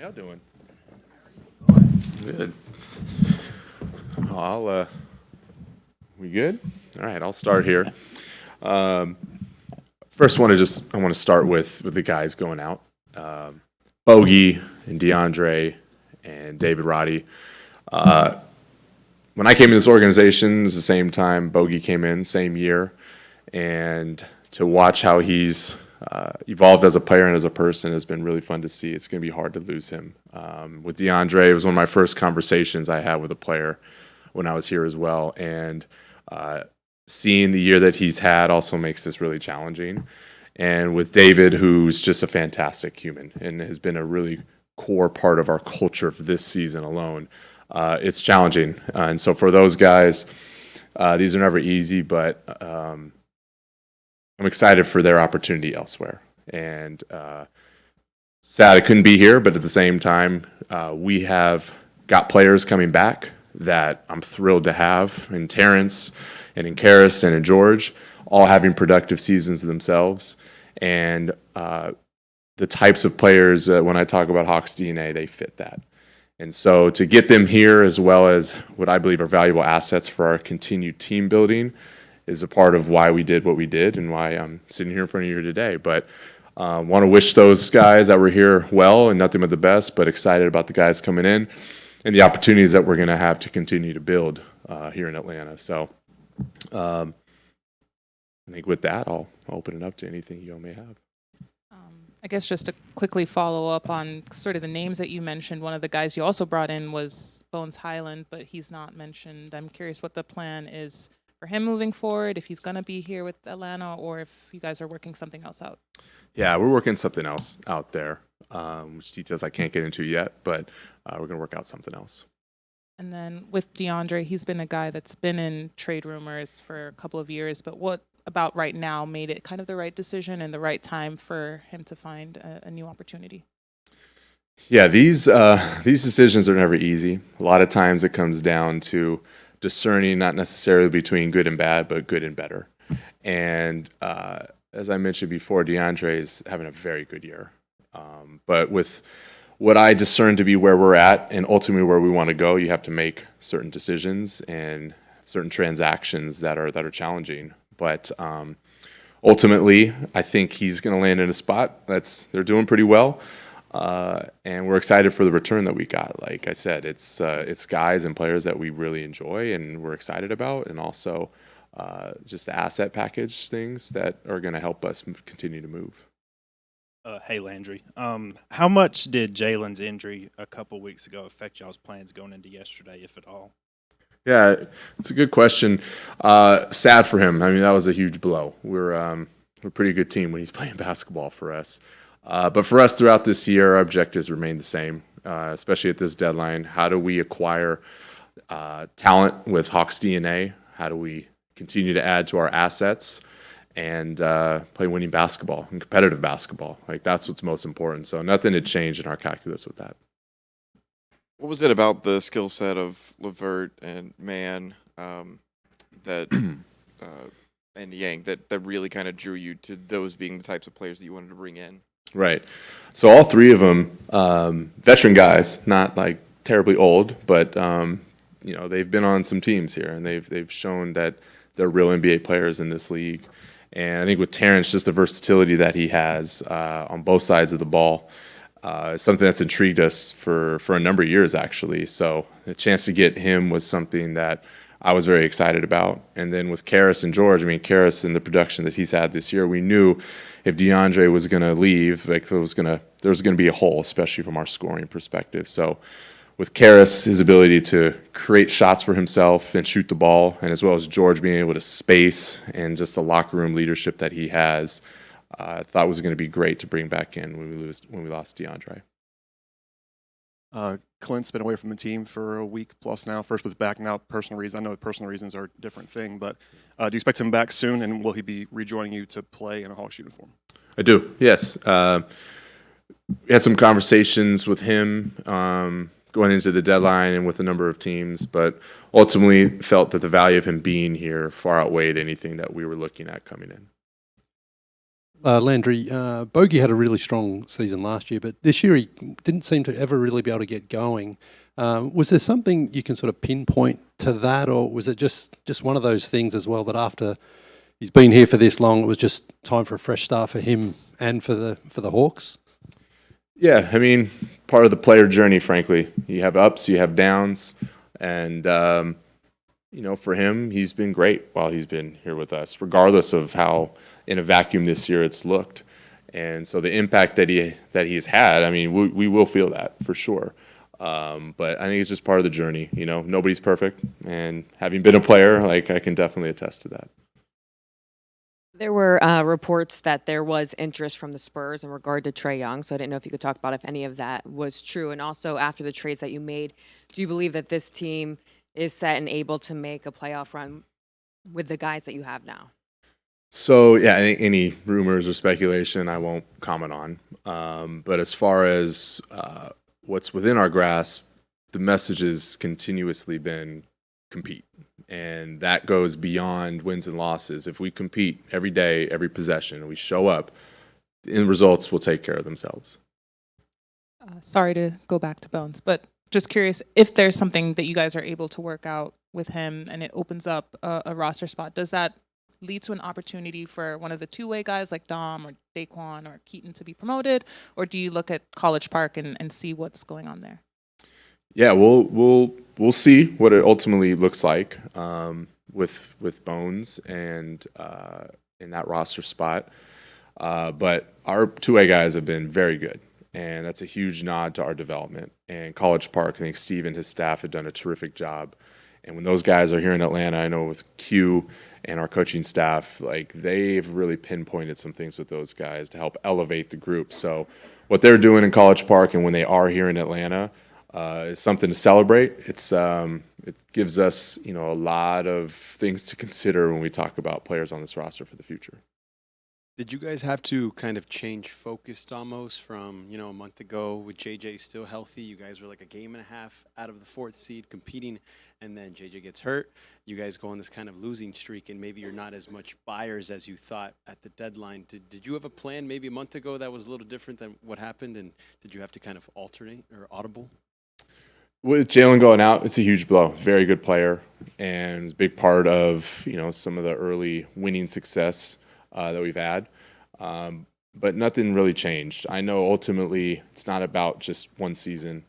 y'all doing? Good. We good? All right, I'll start here. Um, First, I want to start with the guys going out. Bogey and DeAndre and David Roddy. When I came in this organization, it was the same time Bogey came in, same year, and to watch how he's evolved as a player and as a person has been really fun to see. It's going to be hard to lose him. With DeAndre, it was one of my first conversations I had with a player when I was here as well, and seeing the year that he's had also makes this really challenging. And with David, who's just a fantastic human and has been a really core part of our culture for this season alone, it's challenging. And so for those guys, these are never easy, but I'm excited for their opportunity elsewhere. And sad I couldn't be here, but at the same time, we have got players coming back that I'm thrilled to have in Terrence and in Karras and in George, all having productive seasons themselves. And the types of players, when I talk about Hawks DNA, they fit that. And so to get them here, as well as what I believe are valuable assets for our continued team building, is a part of why we did what we did and why I'm sitting here in front of you today. But want to wish those guys that were here well and nothing but the best, but excited about the guys coming in and the opportunities that we're going to have to continue to build here in Atlanta. So I think with that, I'll open it up to anything you all may have. I guess just to quickly follow up on sort of the names that you mentioned, one of the guys you also brought in was Bones Highland, but he's not mentioned. I'm curious what the plan is for him moving forward, if he's going to be here with Atlanta or if you guys are working something else out. Yeah, we're working something else out there, which details I can't get into yet, but we're going to work out something else. And then with DeAndre, he's been a guy that's been in trade rumors for a couple of years, but what about right now made it kind of the right decision and the right time for him to find a new opportunity? Yeah, these decisions are never easy. A lot of times it comes down to discerning not necessarily between good and bad, but good and better. And as I mentioned before, DeAndre is having a very good year. But with what I discern to be where we're at and ultimately where we want to go, you have to make certain decisions and certain transactions that are challenging. But ultimately, I think he's going to land in a spot they're doing pretty well, and we're excited for the return that we got. Like I said, it's guys and players that we really enjoy and we're excited about, and also just the asset package things that are going to help us continue to move. Hey Landry, how much did Jalen's injury a couple weeks ago affect y'all's plans going into yesterday, if at all? Yeah, it's a good question. Sad for him. I mean, that was a huge blow. We're a pretty good team when he's playing basketball for us. But for us throughout this year, our objectives remain the same, especially at this deadline. How do we acquire talent with Hawks DNA? How do we continue to add to our assets and play winning basketball and competitive basketball? Like, that's what's most important. So nothing had changed in our calculus with that. What was it about the skill set of Levert and Mann that and Yang that really kind of drew you to those being the types of players that you wanted to bring in? Right. So all three of them, veteran guys, not like terribly old, but they've been on some teams here and they've shown that they're real NBA players in this league. And I think with Terrence, just the versatility that he has on both sides of the ball. Something that's intrigued us for a number of years, actually. So the chance to get him was something that I was very excited about. And then with Karras and George, I mean, Karras and the production that he's had this year, we knew if DeAndre was going to leave, like there was going to be a hole, especially from our scoring perspective. So with Karras, his ability to create shots for himself and shoot the ball, and as well as George being able to space and just the locker room leadership that he has, I thought was going to be great to bring back in when we lost DeAndre. Clint's been away from the team for a week plus now. First with back, now personal reasons. I know personal reasons are a different thing, but do you expect him back soon, and will he be rejoining you to play in a Hawks uniform? I do, yes. We had some conversations with him going into the deadline and with a number of teams, but ultimately felt that the value of him being here far outweighed anything that we were looking at coming in. Landry, Bogey had a really strong season last year, but this year he didn't seem to ever really be able to get going. Was there something you can sort of pinpoint to that, or was it just one of those things as well that after he's been here for this long, it was just time for a fresh start for him and for the Hawks? Yeah, I mean, part of the player journey, frankly. You have ups, you have downs, and for him, he's been great while he's been here with us, regardless of how in a vacuum this year it's looked. And so the impact that he's had, I mean, we will feel that for sure. But I think it's just part of the journey. Nobody's perfect, and having been a player, like I can definitely attest to that. There were reports that there was interest from the Spurs in regard to Trae Young, so I didn't know if you could talk about if any of that was true. And also, after the trades that you made, do you believe that this team is set and able to make a playoff run with the guys that you have now? So, yeah, any rumors or speculation I won't comment on. But as far as what's within our grasp, the message has continuously been compete. And that goes beyond wins and losses. If we compete every day, every possession, and we show up, the end results will take care of themselves. Sorry to go back to Bones, but just curious if there's something that you guys are able to work out with him and it opens up a roster spot. Does that lead to an opportunity for one of the two-way guys like Dom or Daquan or Keaton to be promoted, or do you look at College Park and see what's going on there? Yeah, we'll see what it ultimately looks like with Bones and in that roster spot. But our two-way guys have been very good, and that's a huge nod to our development. And College Park, I think Steve and his staff have done a terrific job. And when those guys are here in Atlanta, I know with Q and our coaching staff, like they've really pinpointed some things with those guys to help elevate the group. So what they're doing in College Park and when they are here in Atlanta is something to celebrate. It gives us, a lot of things to consider when we talk about players on this roster for the future. Did you guys have to kind of change focus almost from, a month ago with JJ still healthy? You guys were like a game and a half out of the 4th seed competing, and then JJ gets hurt. You guys go on this kind of losing streak, and maybe you're not as much buyers as you thought at the deadline. Did you have a plan maybe a month ago that was a little different than what happened, and did you have to kind of alternate or audible? With Jalen going out, it's a huge blow. Very good player, and it's a big part of some of the early winning success that we've had. But nothing really changed. I know ultimately it's not about just one season.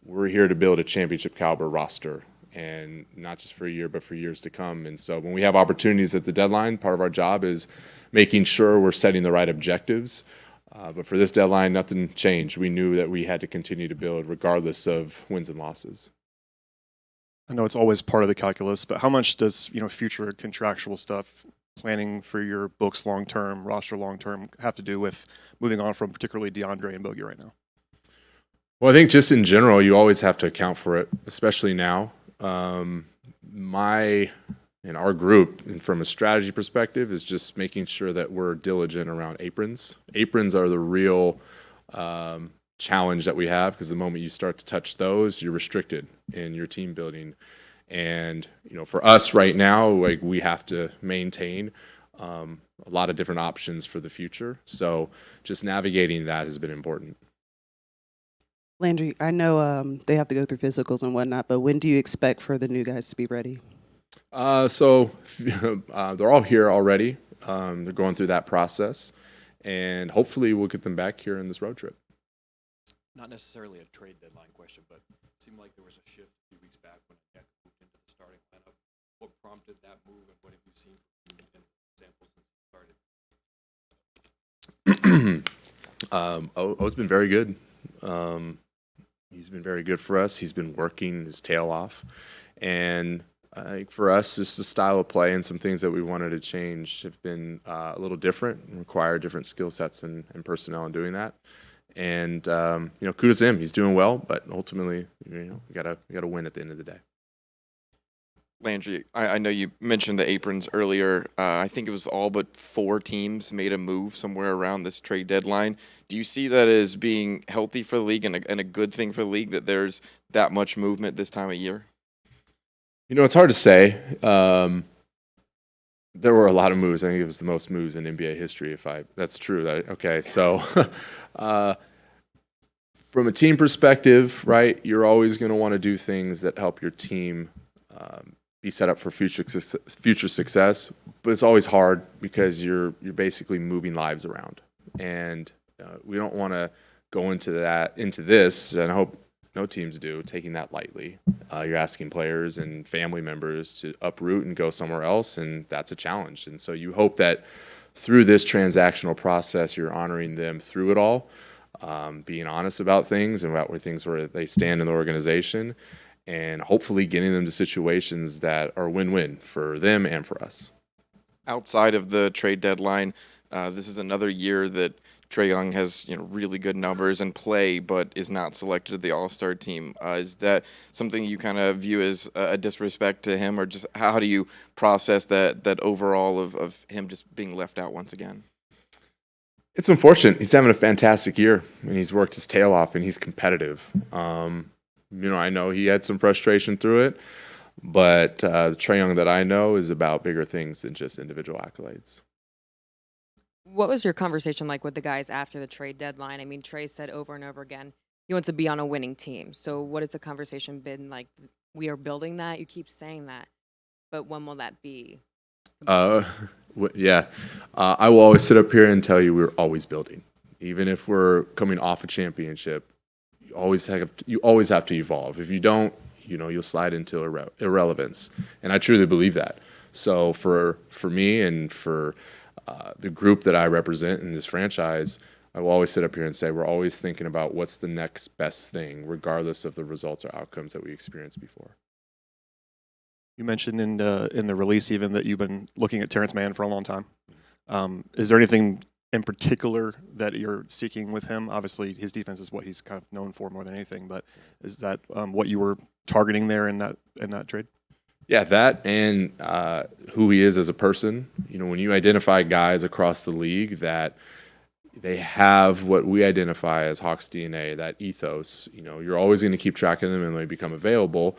We're here to build a championship caliber roster, and not just for a year, but for years to come. And so when we have opportunities at the deadline, part of our job is making sure we're setting the right objectives. But for this deadline, nothing changed. We knew that we had to continue to build regardless of wins and losses. I know it's always part of the calculus, but how much does future contractual stuff, planning for your books long term, roster long term, have to do with moving on from particularly DeAndre and Bogey right now? Well, I think just in general, you always have to account for it, especially now. Our group, and from a strategy perspective, is just making sure that we're diligent around aprons. Aprons are the real challenge that we have, because the moment you start to touch those, you're restricted in your team building. And for us right now, like we have to maintain a lot of different options for the future. So just navigating that has been important. Landry, I know they have to go through physicals and whatnot, but when do you expect for the new guys to be ready? So they're all here already. They're going through that process, and hopefully we'll get them back here in this road trip. Not necessarily a trade deadline question, but it seemed like there was a shift a few weeks back when Jack moved into the starting lineup. What prompted that move, and what have you seen from him in examples since he started? O's been very good. He's been very good for us. He's been working his tail off, and I think for us, just the style of play and some things that we wanted to change have been a little different and require different skill sets and personnel in doing that. And kudos to him. He's doing well, but ultimately, we gotta win at the end of the day. Landry, I know you mentioned the aprons earlier. I think it was all but 4 teams made a move somewhere around this trade deadline. Do you see that as being healthy for the league and a good thing for the league that there's that much movement this time of year? It's hard to say. There were a lot of moves. I think it was the most moves in NBA history. That's true. Okay, so from a team perspective, right, you're always going to want to do things that help your team be set up for future success. But it's always hard because you're basically moving lives around, and we don't want to go into this, and I hope no teams do, taking that lightly. You're asking players and family members to uproot and go somewhere else, and that's a challenge. And so you hope that through this transactional process, you're honoring them through it all, being honest about things and about where they stand in the organization, and hopefully getting them to situations that are win-win for them and for us. Outside of the trade deadline, this is another year that Trae Young has really good numbers and play, but is not selected to the All-Star team. Is that something you kind of view as a disrespect to him, or just how do you process that overall of him just being left out once again? It's unfortunate. He's having a fantastic year, and he's worked his tail off, and he's competitive. I know he had some frustration through it, but the Trae Young that I know is about bigger things than just individual accolades. What was your conversation like with the guys after the trade deadline? I mean, Trae said over and over again he wants to be on a winning team. So what has the conversation been like? We are building that. You keep saying that, but when will that be? Yeah. I will always sit up here and tell you we're always building. Even if we're coming off a championship, you always have to evolve. If you don't, you'll slide into irrelevance. And I truly believe that. So for me and for the group that I represent in this franchise, I will always sit up here and say we're always thinking about what's the next best thing, regardless of the results or outcomes that we experienced before. You mentioned in the release even that you've been looking at Terrence Mann for a long time. Is there anything in particular that you're seeking with him? Obviously, his defense is what he's kind of known for more than anything, but is that what you were targeting there in that trade? Yeah, that and who he is as a person. When you identify guys across the league that they have what we identify as Hawks DNA, that ethos, you're always going to keep track of them, and when they become available,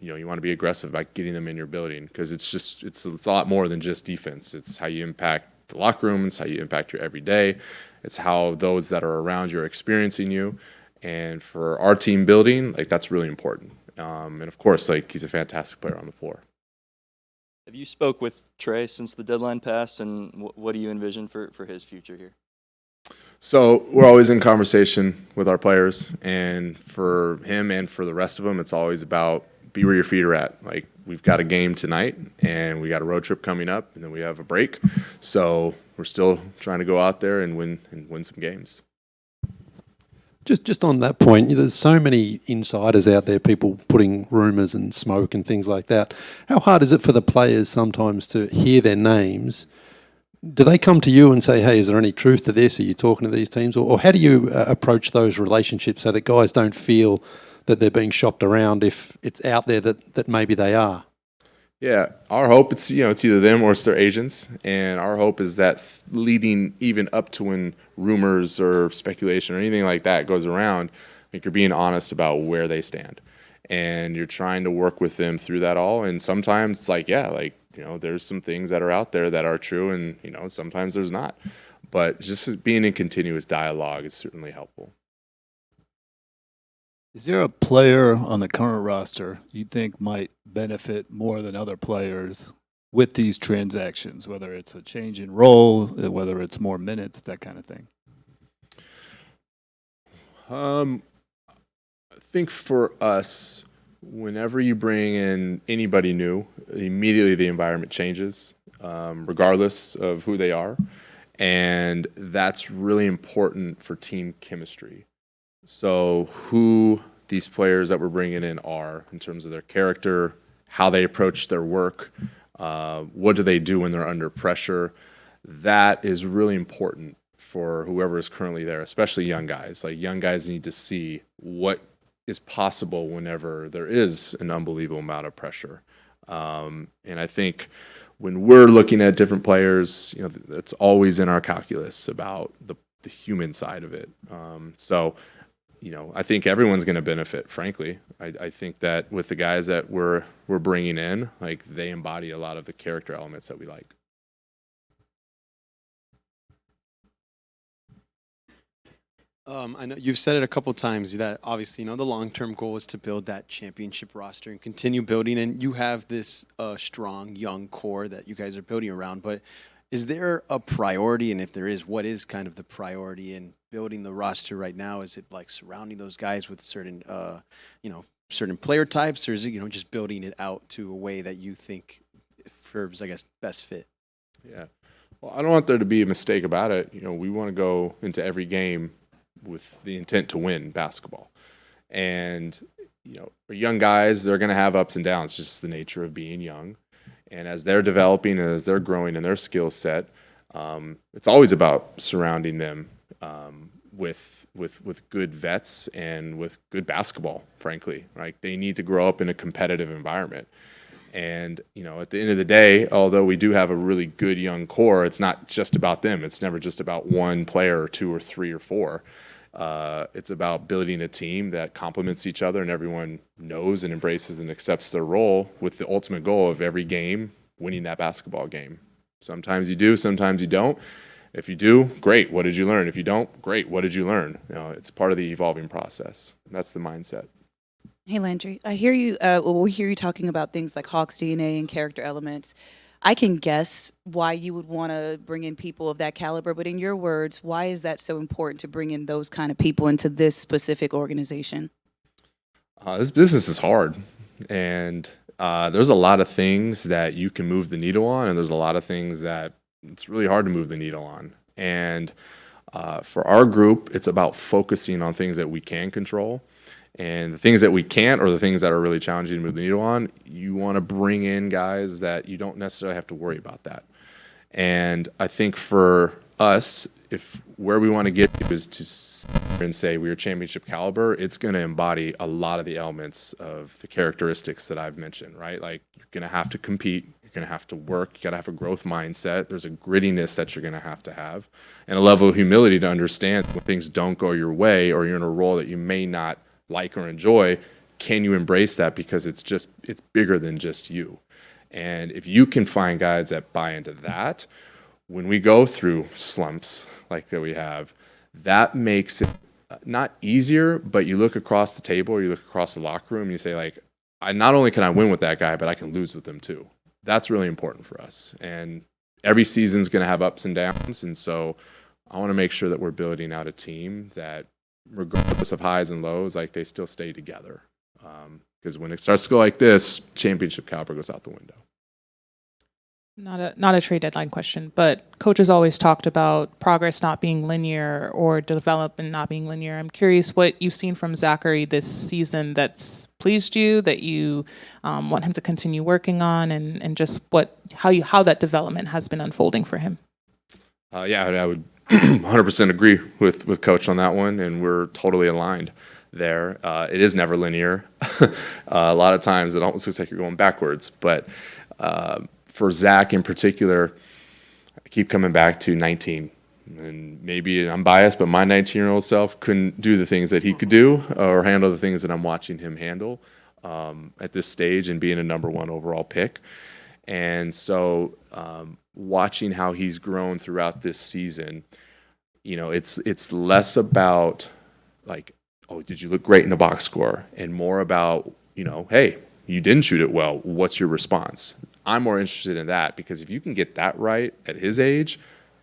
you want to be aggressive about getting them in your building, because it's a lot more than just defense. It's how you impact the locker room. It's how you impact your everyday. It's how those that are around you are experiencing you. And for our team building, that's really important. And of course, he's a fantastic player on the floor. Have you spoke with Trae since the deadline passed, and what do you envision for his future here? So we're always in conversation with our players, and for him and for the rest of them, it's always about be where your feet are at. We've got a game tonight, and we got a road trip coming up, and then we have a break. So we're still trying to go out there and win some games. Just on that point, there's so many insiders out there, people putting rumours and smoke and things like that. How hard is it for the players sometimes to hear their names? Do they come to you and say, hey, is there any truth to this? Are you talking to these teams? Or how do you approach those relationships so that guys don't feel that they're being shopped around if it's out there that maybe they are? Yeah, our hope, it's either them or it's their agents, and our hope is that leading even up to when rumors or speculation or anything like that goes around, you're being honest about where they stand, and you're trying to work with them through that all. And sometimes it's there's some things that are out there that are true, and sometimes there's not. But just being in continuous dialogue is certainly helpful. Is there a player on the current roster you think might benefit more than other players with these transactions, whether it's a change in role, whether it's more minutes, that kind of thing? I think for us, whenever you bring in anybody new, immediately the environment changes, regardless of who they are. And that's really important for team chemistry. So who these players that we're bringing in are in terms of their character, how they approach their work, what do they do when they're under pressure, that is really important for whoever is currently there, especially young guys. Young guys need to see what is possible whenever there is an unbelievable amount of pressure. And I think when we're looking at different players, that's always in our calculus about the human side of it. So I think everyone's going to benefit, frankly. I think that with the guys that we're bringing in, like, they embody a lot of the character elements that we like. I know you've said it a couple times that obviously, the long-term goal is to build that championship roster and continue building. And you have this strong young core that you guys are building around. But is there a priority? And if there is, what is kind of the priority in building the roster right now? Is it like surrounding those guys with certain, certain player types, or is it, just building it out to a way that you think serves, I guess, best fit? Yeah. Well, I don't want there to be a mistake about it. We want to go into every game with the intent to win basketball. And, for young guys, they're going to have ups and downs, just the nature of being young. And as they're developing and as they're growing in their skill set, it's always about surrounding them with good vets and with good basketball, frankly. Right? They need to grow up in a competitive environment. And, at the end of the day, although we do have a really good young core, it's not just about them. It's never just about one player or two or three or four. It's about building a team that complements each other and everyone knows and embraces and accepts their role, with the ultimate goal of every game winning that basketball game. Sometimes you do, sometimes you don't. If you do, great. What did you learn? If you don't, great. What did you learn? It's part of the evolving process. That's the mindset. Hey, Landry, I hear you. We hear you talking about things like Hawks DNA and character elements. I can guess why you would want to bring in people of that caliber, but in your words, why is that so important to bring in those kind of people into this specific organization? This business is hard, and there's a lot of things that you can move the needle on, and there's a lot of things that it's really hard to move the needle on. And for our group, it's about focusing on things that we can control. And the things that we can't, or the things that are really challenging to move the needle on, you want to bring in guys that you don't necessarily have to worry about that. And I think for us, if where we want to get to is to sit and say we're championship caliber, it's going to embody a lot of the elements of the characteristics that I've mentioned, right? Like, you're going to have to compete, you're going to have to work, you got to have a growth mindset, there's a grittiness that you're going to have, and a level of humility to understand when things don't go your way or you're in a role that you may not like or enjoy. Can you embrace that? Because it's bigger than just you. And if you can find guys that buy into that, when we go through slumps like that we have, that makes it not easier, but you look across the table or you look across the locker room and you say, like, not only can I win with that guy, but I can lose with them too. That's really important for us. And every season's going to have ups and downs. And so I want to make sure that we're building out a team that, regardless of highs and lows, like, they still stay together. Because when it starts to go like this, championship caliber goes out the window. Not a trade deadline question, but coaches always talked about progress not being linear or development not being linear. I'm curious what you've seen from Zachary this season that's pleased you, that you want him to continue working on, and just how that development has been unfolding for him. Yeah, I would 100% agree with Coach on that one, and we're totally aligned there. It is never linear. A lot of times it almost looks like you're going backwards, but for Zach in particular, I keep coming back to 19. And maybe I'm biased, but my 19-year-old self couldn't do the things that he could do or handle the things that I'm watching him handle at this stage and being a number one overall pick. And so watching how he's grown throughout this season, it's less about, like, oh, did you look great in the box score? And more about, hey, you didn't shoot it well. What's your response? I'm more interested in that, because if you can get that right at his age,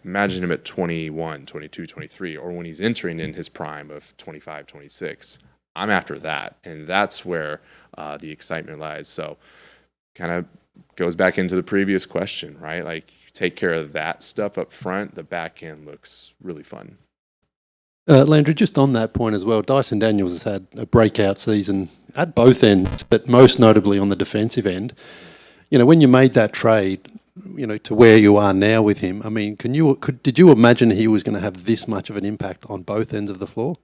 imagine him at 21, 22, 23, or when he's entering in his prime of 25, 26. I'm after that, and that's where the excitement lies. So kind of goes back into the previous question, right? Like, you take care of that stuff up front, the back end looks really fun. Landry, just on that point as well, Dyson Daniels has had a breakout season at both ends, but most notably on the defensive end. When you made that trade, to where you are now with him, I mean, did you imagine he was going to have this much of an impact on both ends of the floor?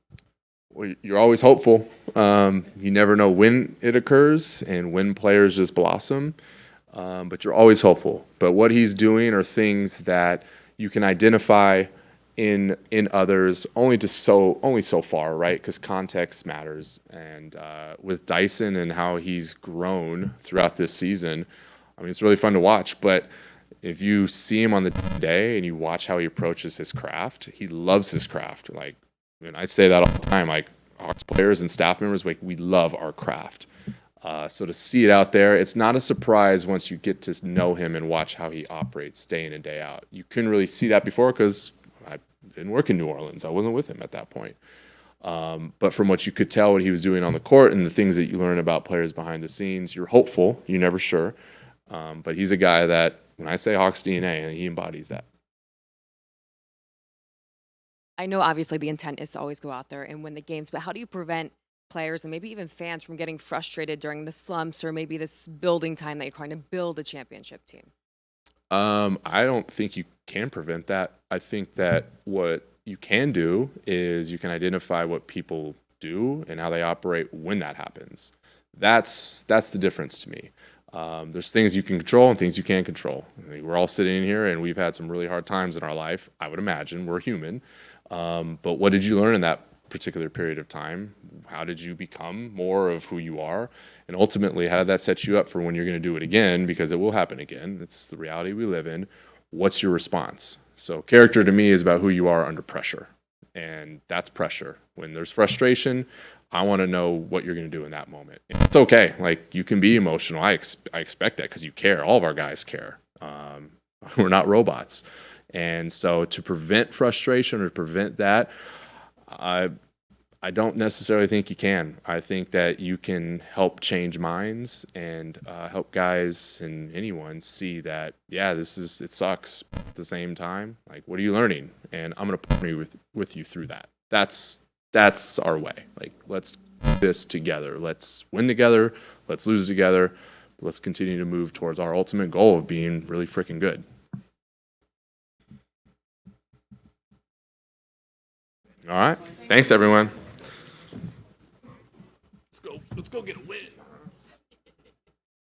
Well, you're always hopeful. You never know when it occurs and when players just blossom, but you're always hopeful. But what he's doing are things that you can identify in others only so far, right? Because context matters. And with Dyson and how he's grown throughout this season, I mean, it's really fun to watch. But if you see him on the day and you watch how he approaches his craft, he loves his craft. Like, and I say that all the time. Like, Hawks players and staff members, like, we love our craft. So to see it out there, it's not a surprise once you get to know him and watch how he operates day in and day out. You couldn't really see that before because I didn't work in New Orleans. I wasn't with him at that point. But from what you could tell what he was doing on the court and the things that you learn about players behind the scenes, you're hopeful. You're never sure. But he's a guy that, when I say Hawks DNA, he embodies that. I know obviously the intent is to always go out there and win the games, but how do you prevent players and maybe even fans from getting frustrated during the slumps or maybe this building time that you're trying to build a championship team? I don't think you can prevent that. I think that what you can do is you can identify what people do and how they operate when that happens. That's the difference to me. There's things you can control and things you can't control. I mean, we're all sitting in here and we've had some really hard times in our life. I would imagine we're human. But what did you learn in that particular period of time? How did you become more of who you are? And ultimately, how did that set you up for when you're going to do it again? Because it will happen again. It's the reality we live in. What's your response? So character to me is about who you are under pressure. And that's pressure. When there's frustration, I want to know what you're going to do in that moment. And it's okay. Like, you can be emotional. I expect that because you care. All of our guys care. We're not robots. And so to prevent frustration or to prevent that, I don't necessarily think you can. I think that you can help change minds and help guys and anyone see that, yeah, it sucks. At the same time, like, what are you learning? And I'm going to partner with you through that. That's our way. Like, let's do this together. Let's win together. Let's lose together. Let's continue to move towards our ultimate goal of being really freaking good. All right. Thanks, everyone. Let's go get a win.